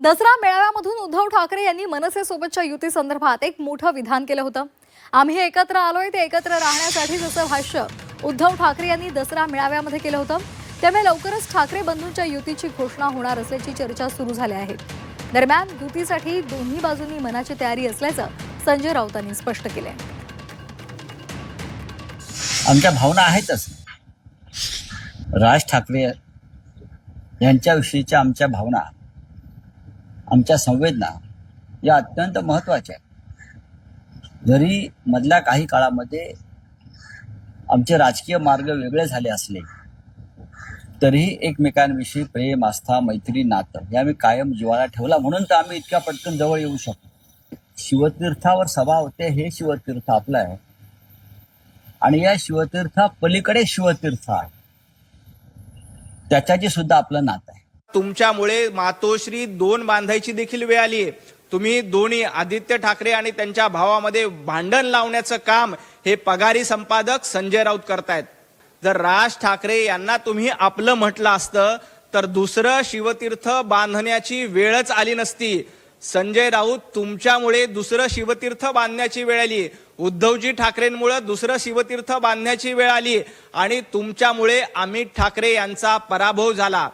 दसरा मेळाव्यामधून उद्धव ठाकरे यांनी मनसेसोबतच्या युती संदर्भात एक मोठं विधान केलं होतं। आम्ही एकत्र आलोय ते एकत्र राहण्यासाठी जसं भाष्य उद्धव ठाकरे यांनी दसरा मेळाव्यामध्ये केलं होतं, त्यामुळे लवकरच ठाकरे बंधूंच्या युतीची घोषणा होणार असल्याची चर्चा सुरू झाली आहे। दरम्यान युतीसाठी दोन्ही बाजूंनी मनाची तयारी असल्याचं संजय राऊतांनी स्पष्ट केलंय। आमच्या भावना आहेतच। राज ठाकरे यांच्याविषयीच्या आमच्या भावना, आमच्या संवेदना या अत्यंत महत्त्वाच्या आहेत। जरी मधल्या काही काळामध्ये आमचे राजकीय मार्ग वेगळे झाले असले तरीही एकमेकांविषयी प्रेम, आस्था, मैत्री, नातं हे आम्ही कायम जिव्हाळा ठेवला, म्हणून तर आम्ही इतक्या पटकन जवळ येऊ शकतो। शिवतीर्थावर सभा होते, हे शिवतीर्थ आपलं आहे आणि या शिवतीर्था पलीकडे शिवतीर्थ आहे, त्याच्याशी सुद्धा आपलं नातं आहे। तुमच्यामुळे मातोश्री 2 बांधायची देखील वेळ आली। तुम्ही दोन्ही आदित्य ठाकरे आणि त्यांच्या भावामध्ये भांडण लावण्याचं काम हे पगारी संपादक संजय राऊत करतायत। जर राज ठाकरे यांना तुम्ही आपलं म्हटलं असतं तर दुसरं शिवतीर्थ बांधण्याची वेळच आली नसती। संजय राऊत, तुमच्यामुळे दुसरं शिवतीर्थ बांधण्याची वेळ आली, उद्धवजी ठाकरेंमुळे दुसरं शिवतीर्थ बांधण्याची वेळ आली आणि तुमच्यामुळे अमित ठाकरे यांचा पराभव झाला।